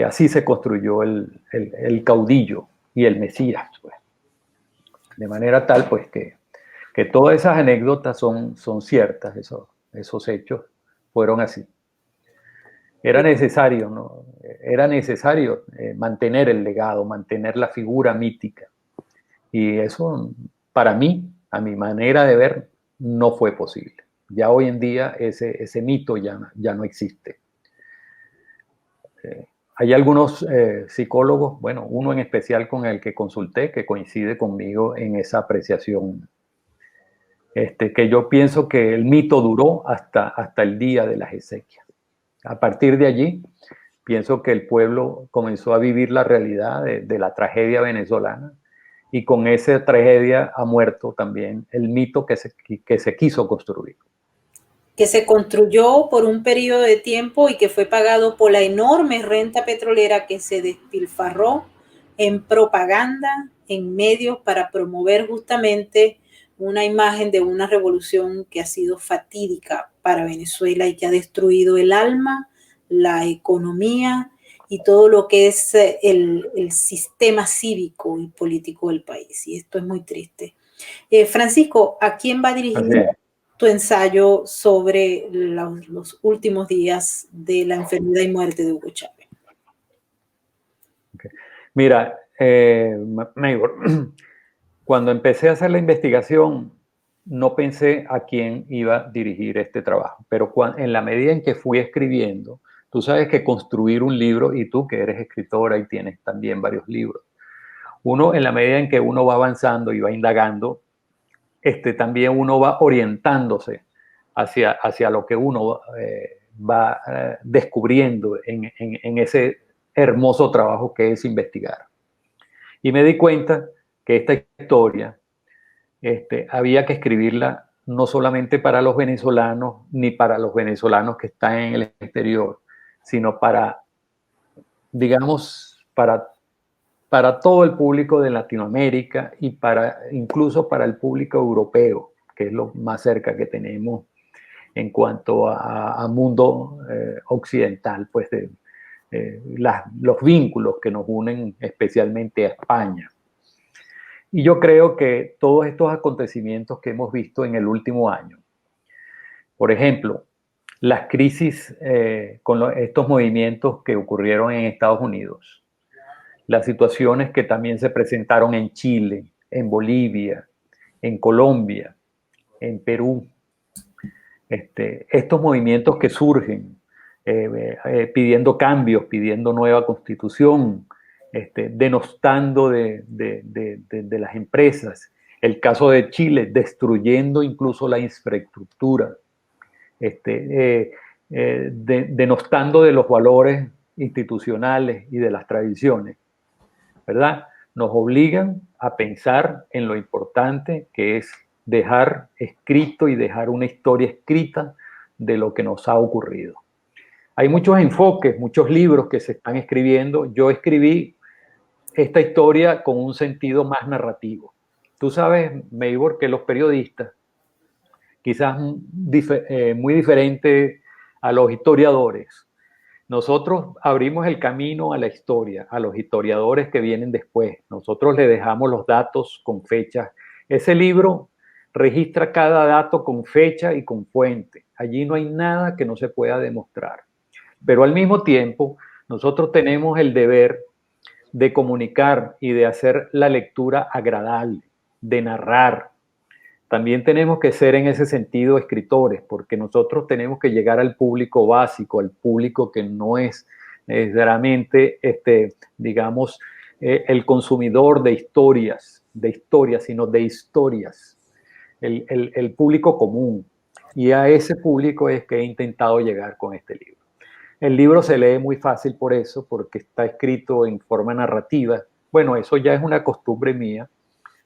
Así se construyó el caudillo y el Mesías, pues. De manera tal, pues, que todas esas anécdotas son ciertas, esos hechos fueron así. Era necesario, ¿no? Era necesario mantener el legado, mantener la figura mítica. Y eso, para mí, a mi manera de ver, no fue posible. Ya hoy en día ese mito ya no existe. Hay algunos psicólogos, bueno, uno en especial con el que consulté, que coincide conmigo en esa apreciación, que yo pienso que el mito duró hasta el día de las exequias. A partir de allí, pienso que el pueblo comenzó a vivir la realidad de la tragedia venezolana, y con esa tragedia ha muerto también el mito que se quiso construir. Que se construyó por un periodo de tiempo y que fue pagado por la enorme renta petrolera que se despilfarró en propaganda, en medios, para promover justamente una imagen de una revolución que ha sido fatídica para Venezuela y que ha destruido el alma, la economía y todo lo que es el sistema cívico y político del país. Y esto es muy triste. Francisco, ¿a quién va dirigido tu ensayo sobre los últimos días de la enfermedad y muerte de Hugo Chávez? Okay. Mira, Maybor, cuando empecé a hacer la investigación, no pensé a quién iba a dirigir este trabajo, pero en la medida en que fui escribiendo, tú sabes que construir un libro, y tú que eres escritora y tienes también varios libros, uno, en la medida en que uno va avanzando y va indagando, también uno va orientándose hacia lo que uno va descubriendo en ese hermoso trabajo que es investigar. Y me di cuenta que esta historia había que escribirla no solamente para los venezolanos, ni para los venezolanos que están en el exterior, sino para, digamos, para todo el público de Latinoamérica y incluso para el público europeo, que es lo más cerca que tenemos en cuanto a mundo occidental, pues los vínculos que nos unen especialmente a España. Y yo creo que todos estos acontecimientos que hemos visto en el último año, por ejemplo, las crisis con estos movimientos que ocurrieron en Estados Unidos, las situaciones que también se presentaron en Chile, en Bolivia, en Colombia, en Perú, estos movimientos que surgen pidiendo cambios, pidiendo nueva constitución, denostando de las empresas, el caso de Chile, destruyendo incluso la infraestructura, denostando de los valores institucionales y de las tradiciones, ¿verdad? Nos obligan a pensar en lo importante que es dejar escrito y dejar una historia escrita de lo que nos ha ocurrido. Hay muchos enfoques, muchos libros que se están escribiendo. Yo escribí esta historia con un sentido más narrativo. Tú sabes, Maybor, que los periodistas, quizás muy diferente a los historiadores, nosotros abrimos el camino a la historia, a los historiadores que vienen después. Nosotros le dejamos los datos con fechas. Ese libro registra cada dato con fecha y con fuente. Allí no hay nada que no se pueda demostrar. Pero al mismo tiempo, nosotros tenemos el deber de comunicar y de hacer la lectura agradable, de narrar. También tenemos que ser en ese sentido escritores, porque nosotros tenemos que llegar al público básico, al público que no es necesariamente, digamos, el consumidor de historias, sino de historias, el público común. Y a ese público es que he intentado llegar con este libro. El libro se lee muy fácil por eso, porque está escrito en forma narrativa. Bueno, eso ya es una costumbre mía,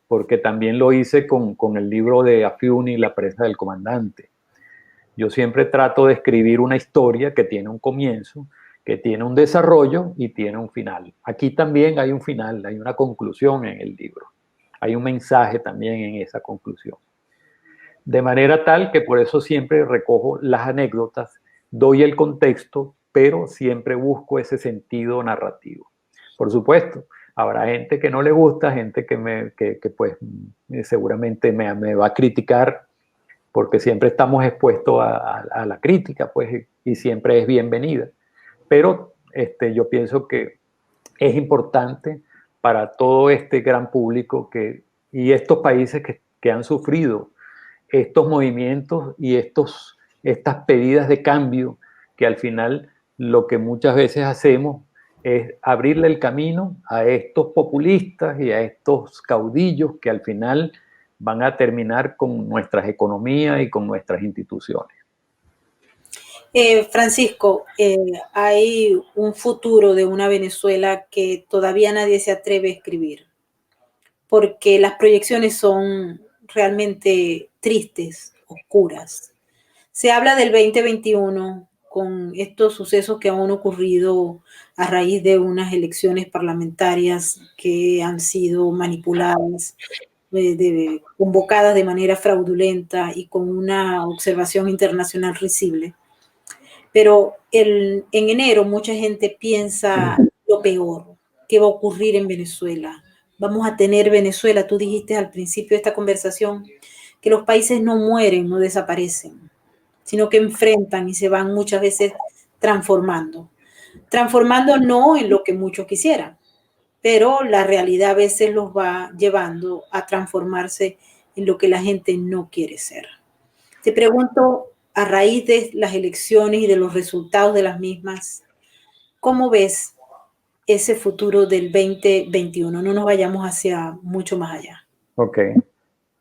porque también lo hice con el libro de Afiuni, La presa del comandante. Yo siempre trato de escribir una historia que tiene un comienzo, que tiene un desarrollo y tiene un final. Aquí también hay un final, hay una conclusión en el libro. Hay un mensaje también en esa conclusión. De manera tal que por eso siempre recojo las anécdotas, doy el contexto, pero siempre busco ese sentido narrativo. Por supuesto, habrá gente que no le gusta, gente que pues seguramente me va a criticar, porque siempre estamos expuestos a la crítica, pues, y siempre es bienvenida. Pero yo pienso que es importante para todo este gran público y estos países que han sufrido estos movimientos y estas pedidas de cambio, que al final lo que muchas veces hacemos es abrirle el camino a estos populistas y a estos caudillos que al final van a terminar con nuestras economías y con nuestras instituciones. Francisco, hay un futuro de una Venezuela que todavía nadie se atreve a escribir, porque las proyecciones son realmente tristes, oscuras. Se habla del 2021 con estos sucesos que han ocurrido a raíz de unas elecciones parlamentarias que han sido manipuladas, convocadas de manera fraudulenta y con una observación internacional risible. Pero en enero mucha gente piensa lo peor, qué va a ocurrir en Venezuela. Vamos a tener Venezuela, tú dijiste al principio de esta conversación, que los países no mueren, no desaparecen, sino que enfrentan y se van muchas veces transformando. Transformando no en lo que muchos quisieran, pero la realidad a veces los va llevando a transformarse en lo que la gente no quiere ser. Te pregunto, a raíz de las elecciones y de los resultados de las mismas, ¿cómo ves ese futuro del 2021? No nos vayamos hacia mucho más allá. Ok.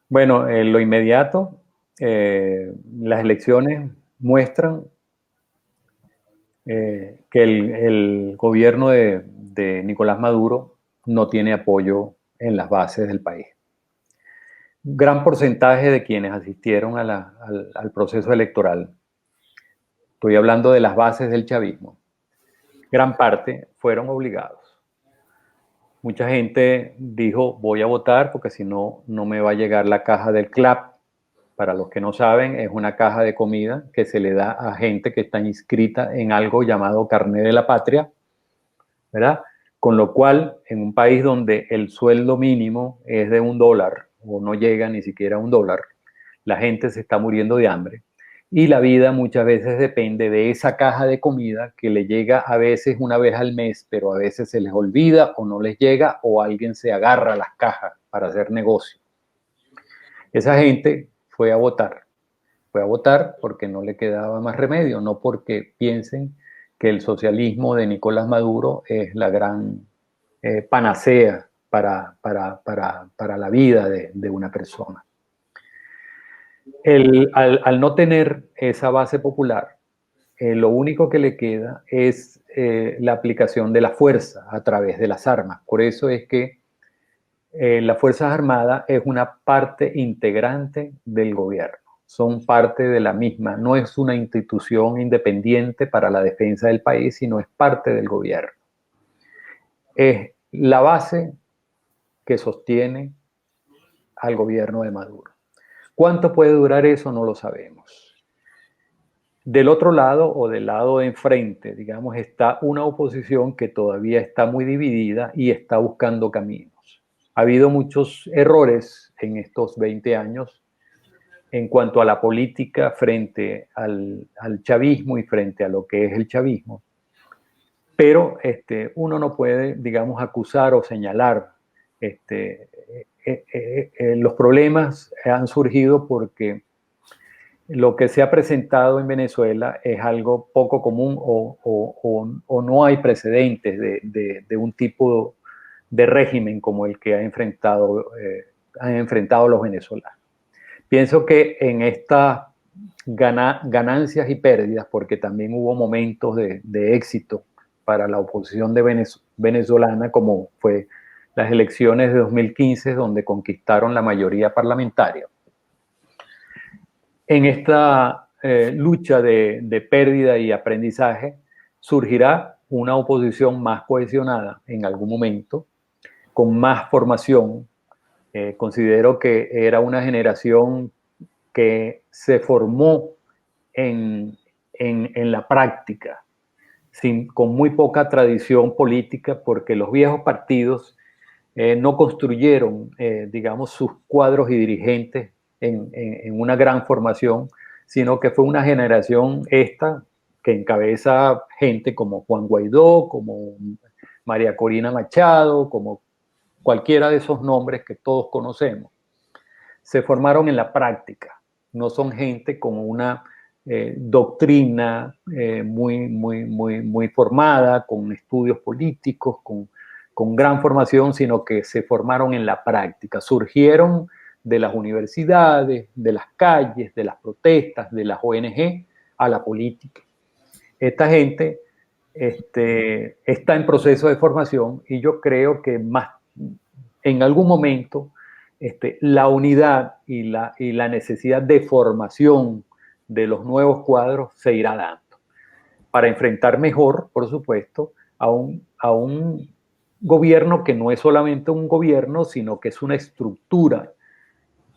Bueno, en lo inmediato, las elecciones muestran que el gobierno de Nicolás Maduro no tiene apoyo en las bases del país. Gran porcentaje de quienes asistieron al proceso electoral, estoy hablando de las bases del chavismo, gran parte fueron obligados. Mucha gente dijo, voy a votar porque si no, no me va a llegar la caja del CLAP. Para los que no saben, es una caja de comida que se le da a gente que está inscrita en algo llamado Carné de la Patria, ¿verdad? Con lo cual, en un país donde el sueldo mínimo es de $1 o no llega ni siquiera a $1, la gente se está muriendo de hambre y la vida muchas veces depende de esa caja de comida que le llega a veces una vez al mes, pero a veces se les olvida o no les llega o alguien se agarra a las cajas para hacer negocio. Esa gente fue a votar porque no le quedaba más remedio, no porque piensen que el socialismo de Nicolás Maduro es la gran panacea para la vida de una persona. Al no tener esa base popular, lo único que le queda es la aplicación de la fuerza a través de las armas. Por eso es que las Fuerzas Armadas es una parte integrante del gobierno, son parte de la misma, no es una institución independiente para la defensa del país, sino es parte del gobierno. Es la base que sostiene al gobierno de Maduro. ¿Cuánto puede durar eso? No lo sabemos. Del otro lado o del lado de enfrente, digamos, está una oposición que todavía está muy dividida y está buscando caminos. Ha habido muchos errores en estos 20 años en cuanto a la política frente al chavismo y frente a lo que es el chavismo. Pero uno no puede, digamos, acusar o señalar. Los problemas han surgido porque lo que se ha presentado en Venezuela es algo poco común o no hay precedentes de un tipo de régimen como el que han enfrentado los venezolanos. Pienso que en estas ganancias y pérdidas, porque también hubo momentos de éxito para la oposición venezolana, como fue las elecciones de 2015, donde conquistaron la mayoría parlamentaria. En esta lucha de pérdida y aprendizaje surgirá una oposición más cohesionada en algún momento, con más formación. Considero que era una generación que se formó en la práctica, con muy poca tradición política, porque los viejos partidos no construyeron, digamos, sus cuadros y dirigentes en una gran formación, sino que fue una generación esta que encabeza gente como Juan Guaidó, como María Corina Machado, como cualquiera de esos nombres que todos conocemos. Se formaron en la práctica, no son gente con una doctrina muy formada, con estudios políticos, con gran formación, sino que se formaron en la práctica, surgieron de las universidades, de las calles, de las protestas, de las ONG a la política. Esta gente está en proceso de formación y yo creo que en algún momento la unidad y la necesidad de formación de los nuevos cuadros se irá dando para enfrentar mejor, por supuesto, a un gobierno que no es solamente un gobierno, sino que es una estructura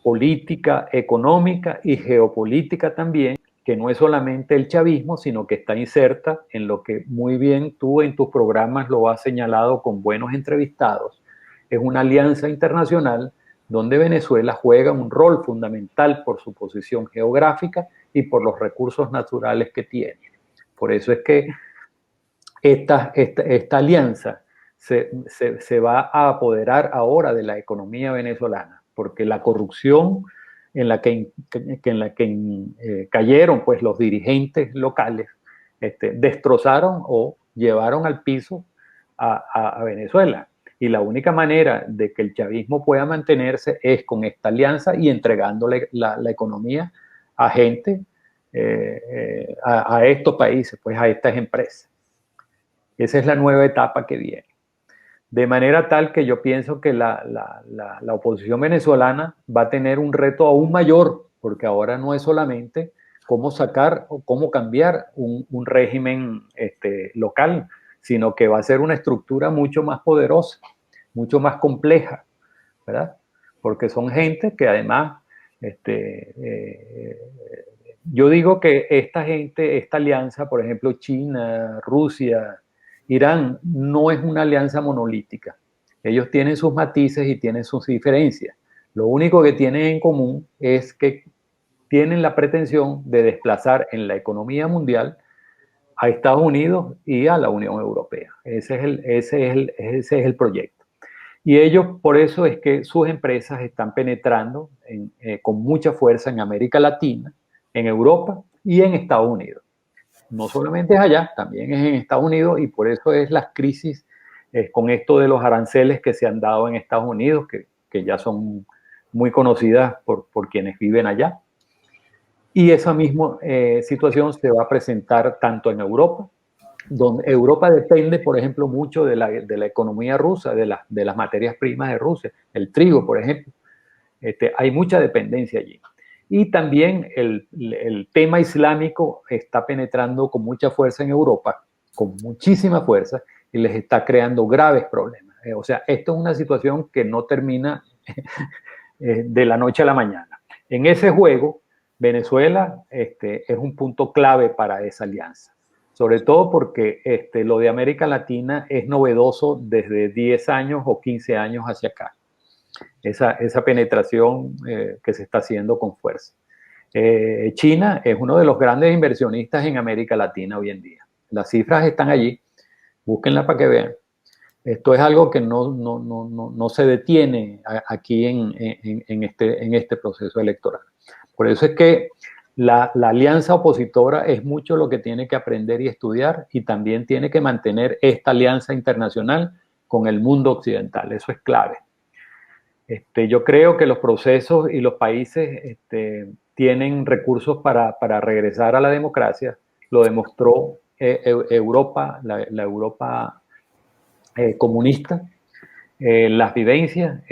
política, económica y geopolítica también, que no es solamente el chavismo, sino que está inserta en lo que muy bien tú en tus programas lo has señalado con buenos entrevistados. Es una alianza internacional donde Venezuela juega un rol fundamental por su posición geográfica y por los recursos naturales que tiene. Por eso es que esta alianza se va a apoderar ahora de la economía venezolana, porque la corrupción en la que cayeron pues, los dirigentes locales destrozaron o llevaron al piso a Venezuela. Y la única manera de que el chavismo pueda mantenerse es con esta alianza y entregándole la economía a gente, a estos países, pues a estas empresas. Esa es la nueva etapa que viene. De manera tal que yo pienso que la oposición venezolana va a tener un reto aún mayor, porque ahora no es solamente cómo sacar o cómo cambiar un régimen local, sino que va a ser una estructura mucho más poderosa, mucho más compleja, ¿verdad? Porque son gente que además, yo digo que esta gente, esta alianza, por ejemplo, China, Rusia, Irán, no es una alianza monolítica. Ellos tienen sus matices y tienen sus diferencias. Lo único que tienen en común es que tienen la pretensión de desplazar en la economía mundial a Estados Unidos y a la Unión Europea. Ese es el proyecto. Y ellos, por eso es que sus empresas están penetrando con mucha fuerza en América Latina, en Europa y en Estados Unidos. No solamente es allá, también es en Estados Unidos y por eso es las crisis con esto de los aranceles que se han dado en Estados Unidos, que ya son muy conocidas por quienes viven allá. Y esa misma situación se va a presentar tanto en Europa, donde Europa depende, por ejemplo, mucho de la economía rusa, de las materias primas de Rusia, el trigo, por ejemplo. Hay mucha dependencia allí. Y también el tema islámico está penetrando con mucha fuerza en Europa, con muchísima fuerza, y les está creando graves problemas. O sea, esto es una situación que no termina de la noche a la mañana. En ese juego, Venezuela es un punto clave para esa alianza, sobre todo porque lo de América Latina es novedoso desde 10 años o 15 años hacia acá. Esa penetración que se está haciendo con fuerza. China es uno de los grandes inversionistas en América Latina hoy en día. Las cifras están allí, búsquenlas para que vean. Esto es algo que no se detiene aquí en este proceso electoral. Por eso es que la alianza opositora es mucho lo que tiene que aprender y estudiar, y también tiene que mantener esta alianza internacional con el mundo occidental. Eso es clave. Yo creo que los procesos y los países tienen recursos para regresar a la democracia. Lo demostró Europa, la Europa comunista. Las vivencias,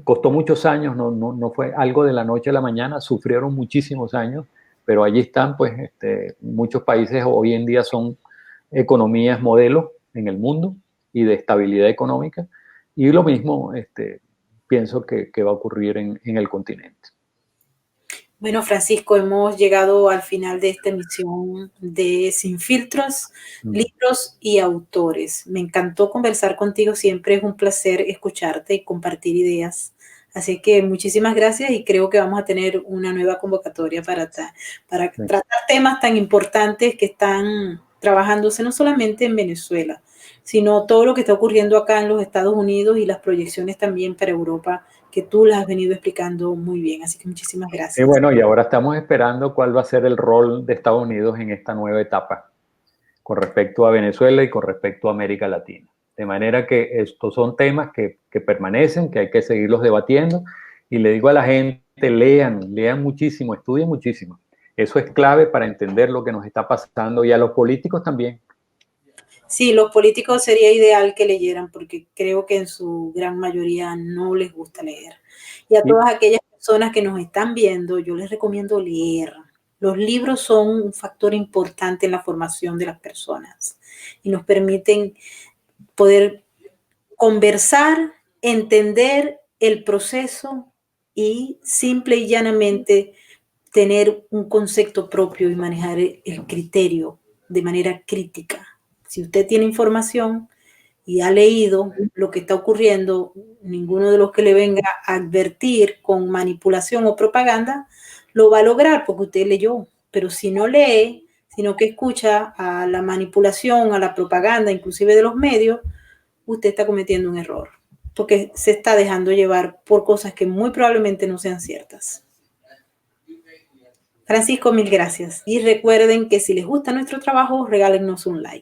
costó muchos años, no fue algo de la noche a la mañana, sufrieron muchísimos años, pero allí están, pues, muchos países hoy en día son economías modelo en el mundo y de estabilidad económica, y lo mismo pienso que va a ocurrir en el continente. Bueno, Francisco, hemos llegado al final de esta emisión de Sin Filtros, libros y autores. Me encantó conversar contigo, siempre es un placer escucharte y compartir ideas. Así que muchísimas gracias, y creo que vamos a tener una nueva convocatoria para tratar temas tan importantes que están trabajándose no solamente en Venezuela, sino todo lo que está ocurriendo acá en los Estados Unidos y las proyecciones también para Europa, que tú las has venido explicando muy bien. Así que muchísimas Y gracias. bueno, y ahora estamos esperando cuál va a ser el rol de Estados Unidos en esta nueva etapa con respecto a Venezuela y con respecto a América Latina. De manera que estos son temas que permanecen, que hay que seguirlos debatiendo, y le digo a la gente, lean muchísimo, estudien muchísimo. Eso es clave para entender lo que nos está pasando, y a los políticos también. Sí, los políticos sería ideal que leyeran, porque creo que en su gran mayoría no les gusta leer. Y a todas aquellas personas que nos están viendo, yo les recomiendo leer. Los libros son un factor importante en la formación de las personas y nos permiten poder conversar, entender el proceso y simple y llanamente tener un concepto propio y manejar el criterio de manera crítica. Si usted tiene información y ha leído lo que está ocurriendo, ninguno de los que le venga a advertir con manipulación o propaganda lo va a lograr, porque usted leyó. Pero si no lee, sino que escucha a la manipulación, a la propaganda, inclusive de los medios, usted está cometiendo un error, porque se está dejando llevar por cosas que muy probablemente no sean ciertas. Francisco, mil gracias. Y recuerden que si les gusta nuestro trabajo, regálennos un like.